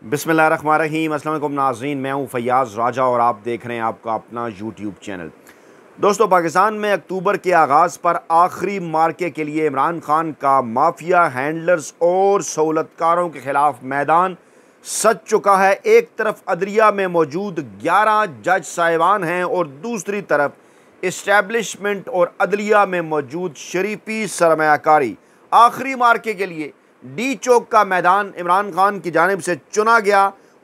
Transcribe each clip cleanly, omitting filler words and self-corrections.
बिस्मिल्लाहिर्रहमानिर्रहीम। अस्सलाम वालेकुम नाज़रीन, मैं हूँ फ़याज़ राजा और आप देख रहे हैं आपका अपना यूट्यूब चैनल। दोस्तों, पाकिस्तान में अक्टूबर के आगाज़ पर आखिरी मार्के के लिए इमरान खान का माफिया हैंडलर्स और सहूलतकारों के ख़िलाफ़ मैदान सज चुका है। एक तरफ अदलिया में मौजूद 11 जज साहिबान हैं और दूसरी तरफ इस्टेब्लिशमेंट और अदलिया में मौजूद शरीफी सरमायाकारी। आखिरी मार्के के लिए डी चौक का मैदान इमरान खान की जानिब से चुना गया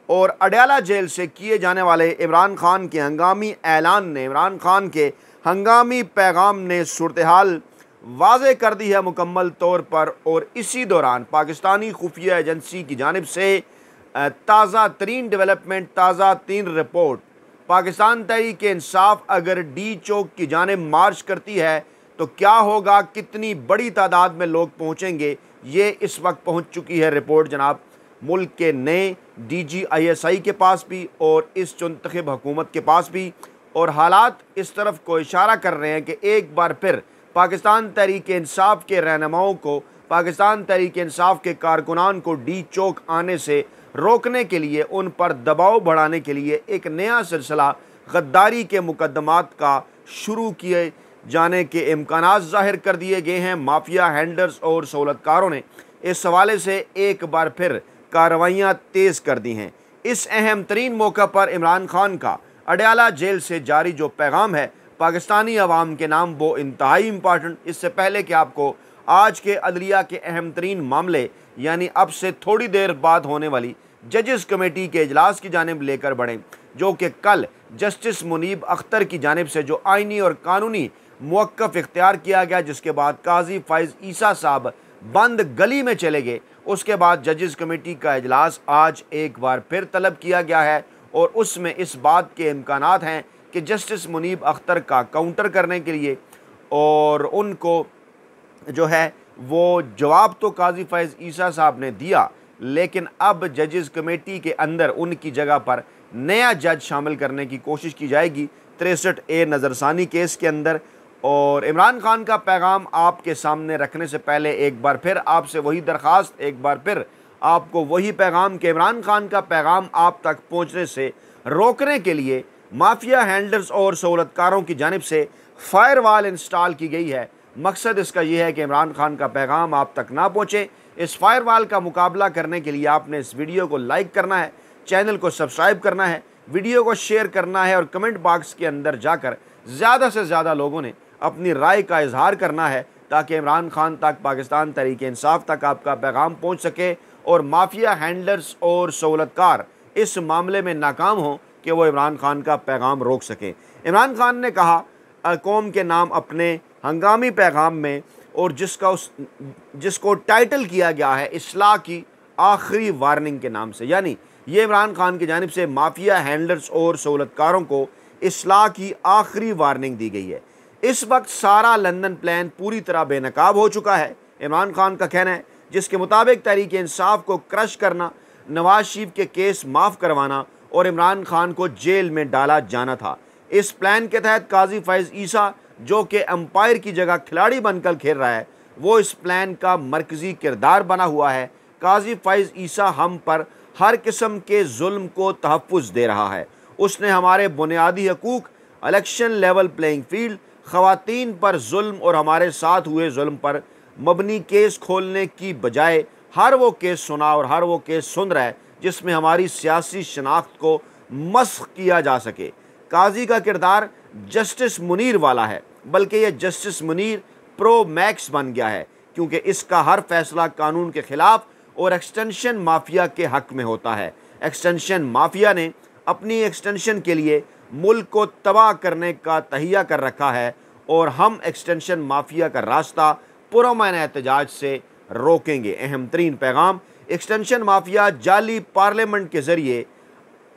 और अडयाला जेल से किए जाने वाले इमरान खान के हंगामी ऐलान ने, इमरान खान के हंगामी पैगाम ने सूरत हाल वाज़े कर दी है मुकम्मल तौर पर। और इसी दौरान पाकिस्तानी खुफिया एजेंसी की जानिब से ताज़ा तरीन डेवलपमेंट, ताज़ा तीन रिपोर्ट, पाकिस्तान तहरीक इंसाफ अगर डी चौक की जानिब मार्च करती है तो क्या होगा, कितनी बड़ी तादाद में लोग पहुँचेंगे, ये इस वक्त पहुँच चुकी है रिपोर्ट जनाब मुल्क के नए DGISI के पास भी और इस मुंतखब हुकूमत के पास भी। और हालात इस तरफ को इशारा कर रहे हैं कि एक बार फिर पाकिस्तान तहरीक इंसाफ के रहनुमाओं को, पाकिस्तान तहरीक इंसाफ के कारकुनान को डी चौक आने से रोकने के लिए, उन पर दबाव बढ़ाने के लिए एक नया सिलसिला गद्दारी के मुकदमात का शुरू किए जाने के इम्कानात ज़ाहिर कर दिए गए हैं। माफिया हैंडलर्स और सहूलतकारों ने इस हवाले से एक बार फिर कार्रवाइयाँ तेज़ कर दी हैं। इस अहम तरीन मौका पर इमरान खान का अडयाला जेल से जारी जो पैगाम है पाकिस्तानी अवाम के नाम, वो इंतहाई इम्पॉर्टेंट। इससे पहले कि आपको आज के अदलिया के अहम तरीन मामले यानी अब से थोड़ी देर बाद होने वाली जजेस कमेटी के इजलास की जानिब लेकर बढ़ें, जो कि कल जस्टिस मुनीब अख्तर की जानिब से जो आइनी और कानूनी मुवक्कफ़ इख्तियार किया गया, जिसके बाद काजी फ़ाइज़ ईसा साहब बंद गली में चले गए। उसके बाद जजेस कमेटी का इजलास आज एक बार फिर तलब किया गया है और उसमें इस बात के इम्कानात हैं कि जस्टिस मुनीब अख्तर का काउंटर करने के लिए और उनको जो है वो जवाब तो काजी फ़ाइज़ ईसा साहब ने दिया, लेकिन अब जजेस कमेटी के अंदर उनकी जगह पर नया जज शामिल करने की कोशिश की जाएगी 63A नज़रसानी केस के अंदर। और इमरान खान का पैगाम आपके सामने रखने से पहले एक बार फिर आपसे वही दरख्वास्त, एक बार फिर आपको वही पैगाम कि इमरान खान का पैगाम आप तक पहुंचने से रोकने के लिए माफिया हैंडलर्स और सहूलतकारों की जानिब से फायरवॉल इंस्टॉल की गई है। मकसद इसका यह है कि इमरान खान का पैगाम आप तक ना पहुँचे। इस फायरवॉल का मुकाबला करने के लिए आपने इस वीडियो को लाइक करना है, चैनल को सब्सक्राइब करना है, वीडियो को शेयर करना है और कमेंट बॉक्स के अंदर जाकर ज़्यादा से ज़्यादा लोगों ने अपनी राय का इजहार करना है ताकि इमरान खान तक, पाकिस्तान तहरीक इंसाफ तक आपका पैगाम पहुंच सके और माफिया हैंडलर्स और सहूलतकार इस मामले में नाकाम हों कि वो इमरान खान का पैगाम रोक सकें। इमरान खान ने कहा कौम के नाम अपने हंगामी पैगाम में, और जिसको टाइटल किया गया है इस्लाह की आखिरी वार्निंग के नाम से, यानी ये इमरान खान की जानिब से माफिया हैंडलर्स और सहूलतकारों को इस्लाह की आखिरी वार्निंग दी गई है। इस वक्त सारा लंदन प्लान पूरी तरह बेनकाब हो चुका है, इमरान खान का कहना है, जिसके मुताबिक तहरीक इंसाफ को क्रश करना, नवाज शरीफ के केस माफ़ करवाना और इमरान खान को जेल में डाला जाना था। इस प्लान के तहत काजी फ़ाइज़ ईसा, जो कि एम्पायर की जगह खिलाड़ी बनकर खेल रहा है, वो इस प्लान का मरकज़ी किरदार बना हुआ है। काजी फ़ाइज़ ईसा हम पर हर किस्म के जुल्म को तहफ़्फ़ुज़ दे रहा है। उसने हमारे बुनियादी हकूक़, इलेक्शन लेवल प्लेइंग फील्ड, ख़वातीन पर जुल्म और हमारे साथ हुए जुल्म पर मबनी केस खोलने की बजाय हर वो केस सुना और हर वो केस सुन रहा है जिसमें हमारी सियासी शनाख्त को मस्ख़ किया जा सके। काजी का किरदार जस्टिस मुनीर वाला है, बल्कि यह जस्टिस मुनीर प्रो मैक्स बन गया है, क्योंकि इसका हर फैसला कानून के ख़िलाफ़ और एक्सटेंशन माफिया के हक़ में होता है। एक्सटेंशन माफिया ने अपनी एक्सटेंशन के लिए मुल्क को तबाह करने का तहिया कर रखा है और हम एक्सटेंशन माफिया का रास्ता पुरअमन एहतजाज से रोकेंगे। अहम तरीन पैगाम, एक्सटेंशन माफिया जाली पार्लियामेंट के ज़रिए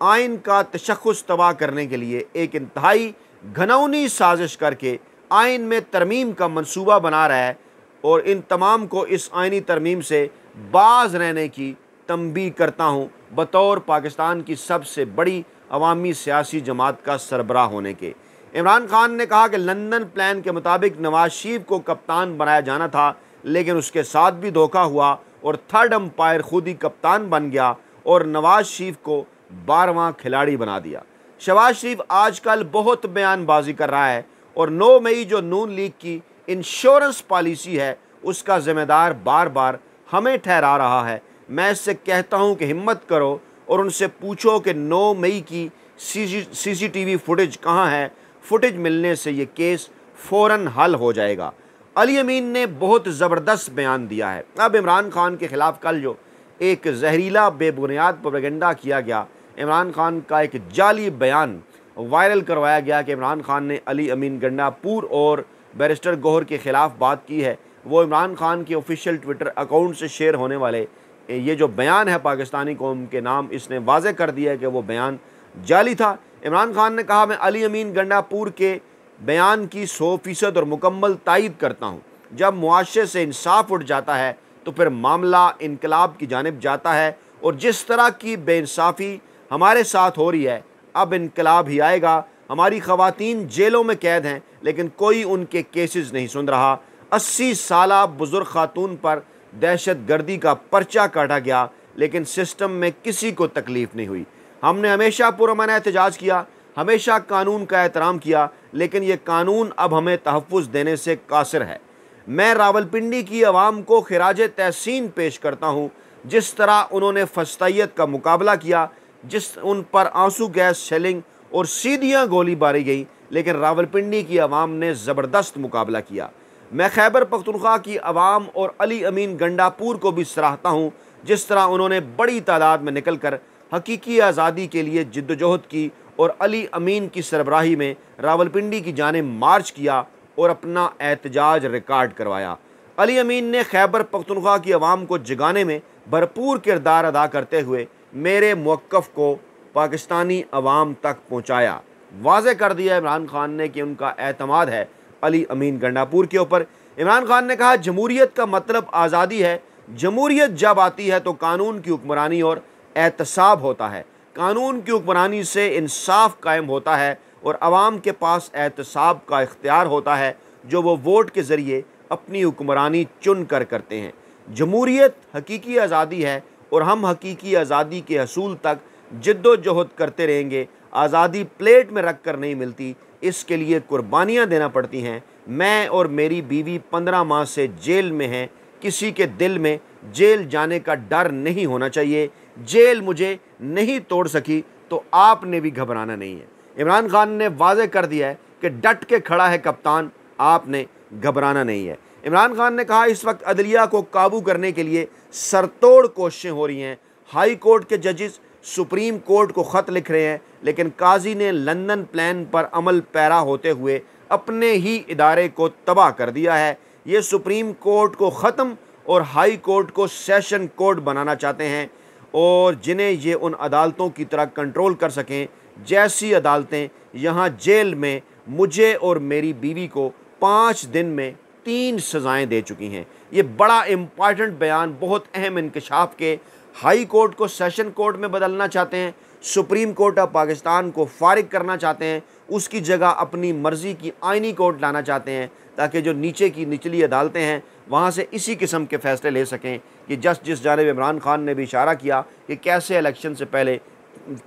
आइन का तशख़्ख़ुस तबाह करने के लिए एक इंतहाई घनौनी साजिश करके आइन में तरमीम का मंसूबा बना रहा है और इन तमाम को इस आइनी तरमीम से बाज रहने की तंबीह करता हूँ बतौर पाकिस्तान की सबसे बड़ी अवामी सियासी जमात का सरबराह होने के। इमरान खान ने कहा कि लंदन प्लान के मुताबिक नवाज शरीफ को कप्तान बनाया जाना था, लेकिन उसके साथ भी धोखा हुआ और थर्ड अंपायर खुद ही कप्तान बन गया और नवाज शरीफ को 12वां खिलाड़ी बना दिया। शहबाज शरीफ आजकल बहुत बयानबाजी कर रहा है और 9 मई जो नून लीग की इंश्योरेंस पॉलिसी है उसका ज़िम्मेदार बार बार हमें ठहरा रहा है। मैं इससे कहता हूं कि हिम्मत करो और उनसे पूछो कि 9 मई की CCTV फुटेज कहां है। फुटेज मिलने से ये केस फ़ौरन हल हो जाएगा। अली अमीन ने बहुत ज़बरदस्त बयान दिया है। अब इमरान खान के ख़िलाफ़ कल जो एक जहरीला बेबुनियाद प्रोपेगेंडा किया गया, इमरान खान का एक जाली बयान वायरल करवाया गया कि इमरान खान ने अली अमीन गंडापुर और बैरिस्टर गौहर के ख़िलाफ़ बात की है। वो इमरान खान के ऑफिशियल ट्विटर अकाउंट से शेयर होने वाले ये जो बयान है पाकिस्तानी कौम के नाम, इसने वाज़े कर दिया है कि वो बयान जाली था। इमरान खान ने कहा, मैं अली अमीन गंडापुर के बयान की 100% और मुकम्मल तायद करता हूँ। जब मुआशरे से इंसाफ उठ जाता है तो फिर मामला इनकलाब की जानिब जाता है और जिस तरह की बेइंसाफ़ी हमारे साथ हो रही है अब इनकलाब ही आएगा। हमारी ख़वातीन जेलों में कैद हैं लेकिन कोई उनके केसेस नहीं सुन रहा। 80 साला बुज़ुर्ग खातून पर दहशत गर्दी का पर्चा काटा गया लेकिन सिस्टम में किसी को तकलीफ़ नहीं हुई। हमने हमेशा पुरअमन एहतजाज किया, हमेशा कानून का एहतराम किया, लेकिन ये कानून अब हमें तहफ़्फ़ुज़ देने से कासिर है। मैं रावलपिंडी की आवाम को खिराज तहसीन पेश करता हूँ। जिस तरह उन्होंने फस्तैयत का मुकाबला किया, जिस उन पर आंसू गैस शेलिंग और सीधियाँ गोली मारी गई, लेकिन रावलपिंडी की आवाम ने ज़बरदस्त मुकाबला किया। मैं खैबर पख्तूनख्वा की आवाम और अली अमीन गंडापुर को भी सराहता हूँ, जिस तरह उन्होंने बड़ी तादाद में निकल कर हकीकी आज़ादी के लिए जिद्दोजहद की और अली अमीन की सरबराही में रावलपिंडी की जानिब मार्च किया और अपना एहतजाज रिकॉर्ड करवाया। अली अमीन ने खैबर पख्तूनख्वा की आवाम को जगाने में भरपूर किरदार अदा करते हुए मेरे मौक़िफ़ को पाकिस्तानी अवाम तक पहुँचाया। वाज़े कर दिया इमरान खान ने कि उनका एतमाद है अली अमीन गंडापुर के ऊपर। इमरान खान ने कहा, जमहूरियत का मतलब आज़ादी है। जमहूरियत जब आती है तो कानून की हुक्मरानी और एहतसाब होता है। कानून की हुक्मरानी से इंसाफ कायम होता है और आवाम के पास एहतसाब का इख्तियार होता है जो वो वोट के ज़रिए अपनी हुक्मरानी चुन कर करते हैं। जमहूरियत हकीकी आज़ादी है और हम हकीकी आज़ादी के हसूल तक जिद्दोजहद करते रहेंगे। आज़ादी प्लेट में रख कर नहीं मिलती, इसके लिए कुर्बानियाँ देना पड़ती हैं। मैं और मेरी बीवी 15 माह से जेल में हैं। किसी के दिल में जेल जाने का डर नहीं होना चाहिए। जेल मुझे नहीं तोड़ सकी तो आपने भी घबराना नहीं है। इमरान खान ने वाज़े कर दिया है कि डट के खड़ा है कप्तान, आपने घबराना नहीं है। इमरान खान ने कहा, इस वक्त अदलिया को काबू करने के लिए सरतोड़ कोशिशें हो रही हैं। हाई कोर्ट के जजेस सुप्रीम कोर्ट को ख़त लिख रहे हैं, लेकिन काजी ने लंदन प्लान पर अमल पैरा होते हुए अपने ही इदारे को तबाह कर दिया है। ये सुप्रीम कोर्ट को ख़त्म और हाई कोर्ट को सेशन कोर्ट बनाना चाहते हैं और जिन्हें ये उन अदालतों की तरह कंट्रोल कर सकें जैसी अदालतें यहाँ जेल में मुझे और मेरी बीवी को 5 दिन में 3 सज़ाएँ दे चुकी हैं। ये बड़ा इम्पॉर्टेंट बयान, बहुत अहम इंकशाफ के हाई कोर्ट को सेशन कोर्ट में बदलना चाहते हैं, सुप्रीम कोर्ट ऑफ पाकिस्तान को फारिग करना चाहते हैं, उसकी जगह अपनी मर्ज़ी की आइनी कोर्ट लाना चाहते हैं ताकि जो नीचे की निचली अदालतें हैं वहाँ से इसी किस्म के फ़ैसले ले सकें कि जिस जानिब इमरान खान ने भी इशारा किया कि कैसे इलेक्शन से पहले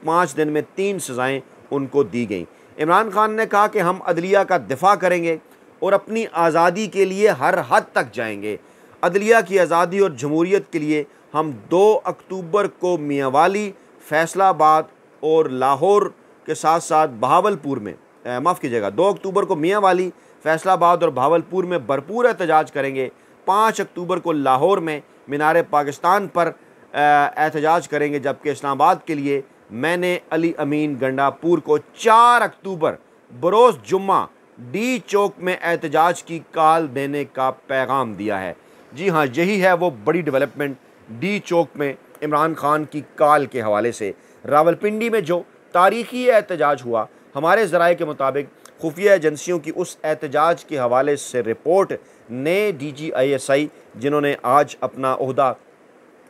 5 दिन में 3 सज़ाएँ उनको दी गई। इमरान खान ने कहा कि हम अदलिया का दिफा करेंगे और अपनी आज़ादी के लिए हर हद तक जाएंगे। अदलिया की आज़ादी और जमहूरियत के लिए हम 2 अक्टूबर को मियांवाली, फैसलाबाद और लाहौर के साथ साथ बहावलपुर में 2 अक्टूबर को मियांवाली, फैसलाबाद और बहावलपुर में भरपूर एहतजाज करेंगे। 5 अक्टूबर को लाहौर में मीनार पाकिस्तान पर एहतजाज करेंगे, जबकि इस्लामाबाद के लिए मैंने अली अमीन गंडापुर को 4 अक्टूबर बरोज़ जुम्मा डी चौक में एहतजाज की कॉल देने का पैगाम दिया है। जी हाँ, यही है वो बड़ी डेवलपमेंट डी चौक में इमरान खान की कॉल के हवाले से। रावलपिंडी में जो तारीख़ी एहतजाज हुआ, हमारे ज़राए के मुताबिक खुफिया एजेंसियों की उस एहतजाज के हवाले से रिपोर्ट नए DG ISI जिन्होंने आज अपना ओहदा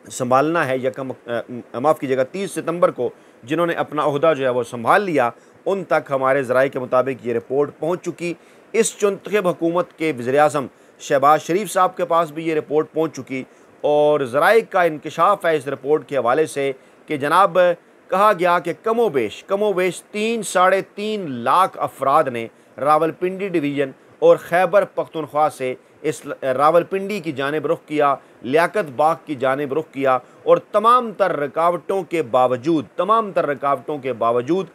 संभालना है, 30 सितंबर को जिन्होंने अपना ओहदा जो है वो संभाल लिया, उन तक हमारे ज़राए के मुताबिक ये रिपोर्ट पहुँच चुकी। इस चुनतखब हुकूमत के वज़ीर-ए-आज़म शहबाज शरीफ साहब के पास भी ये रिपोर्ट पहुँच चुकी और ज़राए का इंकशाफ है इस रिपोर्ट के हवाले से कि जनाब कहा गया कि कमोबेश 3-3.5 लाख अफराद ने रावलपिंडी डिवीज़न और खैबर पख्तूनख्वा से इस रावलपिंडी की जानिब रुख किया, लियाकत बाग की जानिब रुख किया और तमाम तर रुकावटों के बावजूद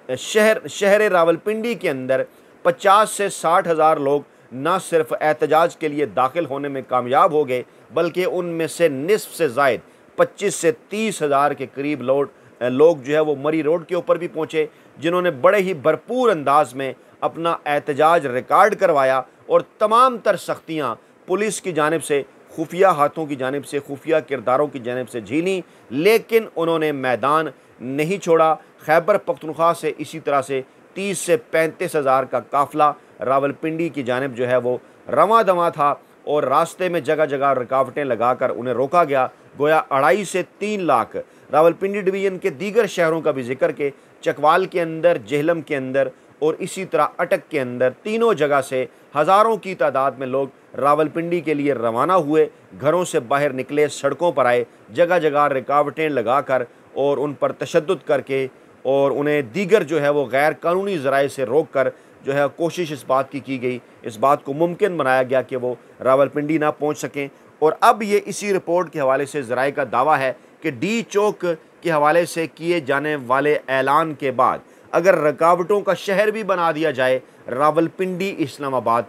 शहर रावलपिंडी के अंदर 50 से 60 हज़ार लोग न सिर्फ एहतजाज के लिए दाखिल होने में कामयाब हो गए, बल्कि उनमें से निस्फ से ज़ायद 25 से 30 हज़ार के करीब लोग जो है वो मरी रोड के ऊपर भी पहुँचे, जिन्होंने बड़े ही भरपूर अंदाज में अपना एहतजाज रिकॉर्ड करवाया और तमाम तर सख्तियाँ पुलिस की जानिब से, खुफिया हाथों की जानिब से, खुफिया किरदारों की जानिब से झीली, लेकिन उन्होंने मैदान नहीं छोड़ा। खैबर पख्तूनख्वा से इसी तरह से 30 से 35 हज़ार का काफ़िला रावलपिंडी की जानिब जो है वो रवां दवां था और रास्ते में जगह जगह रुकावटें लगाकर उन्हें रोका गया। गोया 2.5 से 3 लाख रावलपिंडी डिवीज़न के दीगर शहरों का भी जिक्र के चकवाल के अंदर, जेहलम के अंदर और इसी तरह अटक के अंदर तीनों जगह से हज़ारों की तादाद में लोग रावलपिंडी के लिए रवाना हुए, घरों से बाहर निकले, सड़कों पर आए, जगह जगह रुकावटें लगाकर और उन पर तशद्दुद करके और उन्हें दीगर जो है वो गैर कानूनी ज़राए से रोक कर जो है कोशिश इस बात की गई, इस बात को मुमकिन बनाया गया कि वो रावलपिंडी ना पहुंच सकें। और अब ये इसी रिपोर्ट के हवाले से ज़राए का दावा है कि डी चौक के हवाले से किए जाने वाले ऐलान के बाद अगर रुकावटों का शहर भी बना दिया जाए रावलपिंडी इस्लामाबाद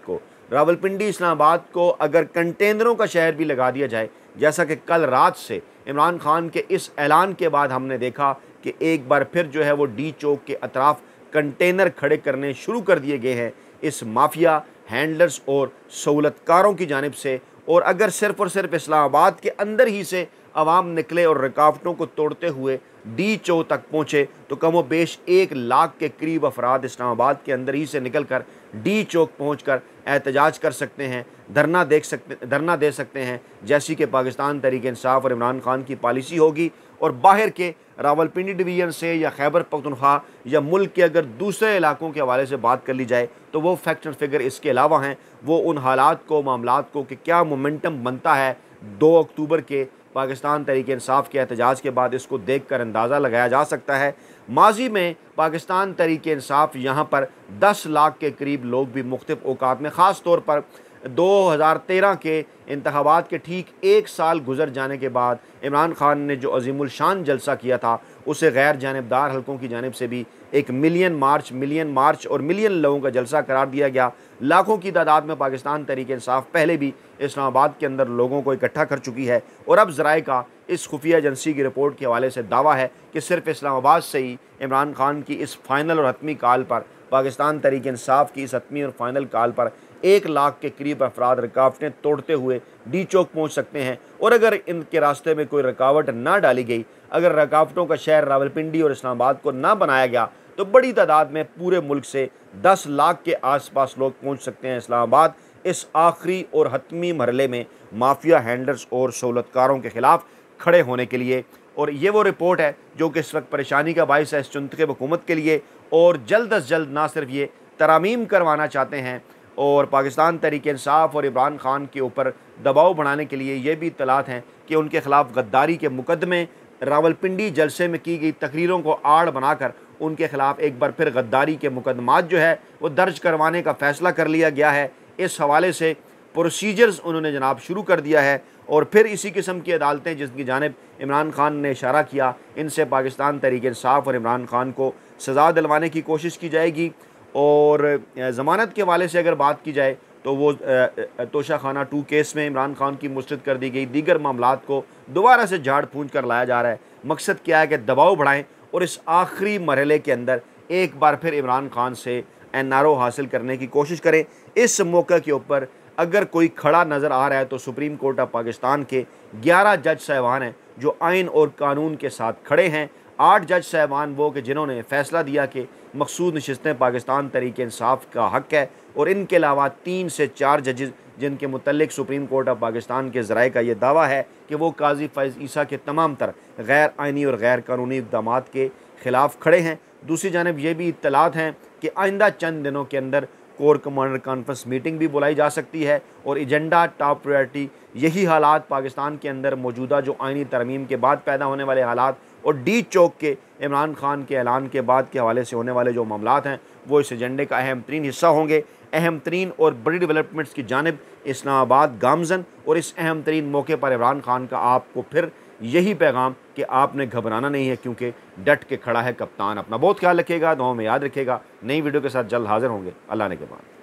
को अगर कंटेनरों का शहर भी लगा दिया जाए, जैसा कि कल रात से इमरान खान के इस ऐलान के बाद हमने देखा कि एक बार फिर जो है वो डी चौक के अतराफ़ कंटेनर खड़े करने शुरू कर दिए गए हैं इस माफिया हैंडलर्स और सहूलतकारों की जानिब से। और अगर सिर्फ़ और सिर्फ इस्लामाबाद के अंदर ही से अवाम निकले और रुकावटों को तोड़ते हुए डी चौक तक पहुँचे तो कमो बेश 1 लाख के करीब अफराद इस्लामाबाद के अंदर ही से निकल कर डी चौक पहुँच कर एहतजाज कर सकते हैं, धरना दे सकते हैं, जैसी कि पाकिस्तान तहरीक-ए-इंसाफ और इमरान खान की पॉलिसी होगी। और बाहर के रावलपिंडी डिवीज़न से या खैबर पख्तूनख्वा या मुल्क के अगर दूसरे इलाकों के हवाले से बात कर ली जाए तो वो फैक्ट एंड फिगर इसके अलावा हैं, वो उन हालात को, मामलात को कि क्या मोमेंटम बनता है 2 अक्टूबर के पाकिस्तान तहरीक-ए-इंसाफ के एहतजाज के बाद, इसको देख कर अंदाज़ा लगाया जा सकता है। माजी में पाकिस्तान तहरीक-ए-इंसाफ यहाँ पर 10 लाख के करीब लोग भी मुख्तलिफ औकात में, ख़ास तौर पर 2013 के इंतखाबात के ठीक 1 साल गुजर जाने के बाद इमरान खान ने जो अज़ीमुल शान जलसा किया था, उसे गैर जानिबदार हलकों की जानिब से भी एक मिलियन मार्च और मिलियन लोगों का जलसा करार दिया गया। लाखों की तादाद में पाकिस्तान तहरीक-ए-इंसाफ पहले भी इस्लामाबाद के अंदर लोगों को इकट्ठा कर चुकी है और अब ज़राए का इस खुफिया एजेंसी की रिपोर्ट के हवाले से दावा है कि सिर्फ इस्लामाबाद से ही इमरान खान की इस फाइनल और हतमी कॉल पर, पाकिस्तान तहरीक-ए-इंसाफ की इस हतमी और फाइनल कॉल पर 1 लाख के करीब अफराद रुकावटें तोड़ते हुए डी चौक पहुँच सकते हैं। और अगर इनके रास्ते में कोई रुकावट ना डाली गई, अगर रुकावटों का शहर रावलपिंडी और इस्लामाबाद को ना बनाया गया, तो बड़ी तादाद में पूरे मुल्क से 10 लाख के आसपास लोग पहुंच सकते हैं इस्लामाबाद इस आखिरी और हतमी मरहले में माफिया हैंडलर्स और सहूलतकारों के ख़िलाफ़ खड़े होने के लिए। और ये वो रिपोर्ट है जो कि इस वक्त परेशानी का बायस है इस चुनतखब हुकूमत के लिए, और जल्द अज जल्द ना सिर्फ ये तरामीम करवाना चाहते हैं और पाकिस्तान तहरीक-ए-इंसाफ और इमरान खान के ऊपर दबाव बढ़ाने के लिए ये भी इत्तलात हैं कि उनके ख़िलाफ़ गद्दारी के मुकदमे, रावलपिंडी जलसे में की गई तकरीरों को आड़ बनाकर उनके ख़िलाफ़ एक बार फिर गद्दारी के मुकदमात जो है वो दर्ज करवाने का फ़ैसला कर लिया गया है। इस हवाले से प्रोसीजर्स उन्होंने जनाब शुरू कर दिया है और फिर इसी किस्म की अदालतें जिसकी जानिब इमरान खान ने इशारा किया, इनसे पाकिस्तान तहरीक-ए-इंसाफ और इमरान खान को सज़ा दिलवाने की कोशिश की जाएगी। और ज़मानत के हवाले से अगर बात की जाए तो वो तोशाखाना 2 केस में इमरान खान की मुस्तरद कर दी गई दीगर मामलात को दोबारा से झाड़ फूँक कर लाया जा रहा है। मकसद क्या है कि दबाव बढ़ाएं और इस आखिरी मरहले के अंदर एक बार फिर इमरान खान से NRO हासिल करने की कोशिश करें। इस मौके के ऊपर अगर कोई खड़ा नज़र आ रहा है तो सुप्रीम कोर्ट ऑफ पाकिस्तान के 11 जज साहिबान हैं जो आइन और कानून के साथ खड़े हैं। 8 जज साहिबान वो कि जिन्होंने फ़ैसला दिया कि मखसूस नशिस्तें पाकिस्तान तहरीक-ए-इंसाफ का हक़ है, और इनके अलावा 3 से 4 जजेस जिनके मुतल्लिक सुप्रीम कोर्ट ऑफ पाकिस्तान के ज़राए का ये दावा है कि वो काजी फैज़ ईसा के तमाम तर गैर आइनी और गैर कानूनी इक़दामात के ख़िलाफ़ खड़े हैं। दूसरी जानब ये भी इत्तलात हैं कि आइंदा चंद दिनों के अंदर कोर कमांडर कॉन्फ्रेंस मीटिंग भी बुलाई जा सकती है और एजेंडा टॉप प्रायोरिटी यही हालात पाकिस्तान के अंदर मौजूदा जो आइनी तरमीम के बाद पैदा होने वाले हालात और डी चौक के इमरान खान के ऐलान के बाद के हवाले से होने वाले जो मामलात हैं वो इस एजेंडे का अहम तरीन हिस्सा होंगे। अहम तरीन और बड़ी डेवलपमेंट्स की जानिब इस्लामाबाद गामजन, और इस अहम तरीन मौके पर इमरान खान का आपको फिर यही पैगाम कि आपने घबराना नहीं है, क्योंकि डट के खड़ा है कप्तान। अपना बहुत ख्याल रखिएगा, दुआओं में याद रखिएगा। नई वीडियो के साथ जल्द हाजिर होंगे। अल्लाह ने के बाद।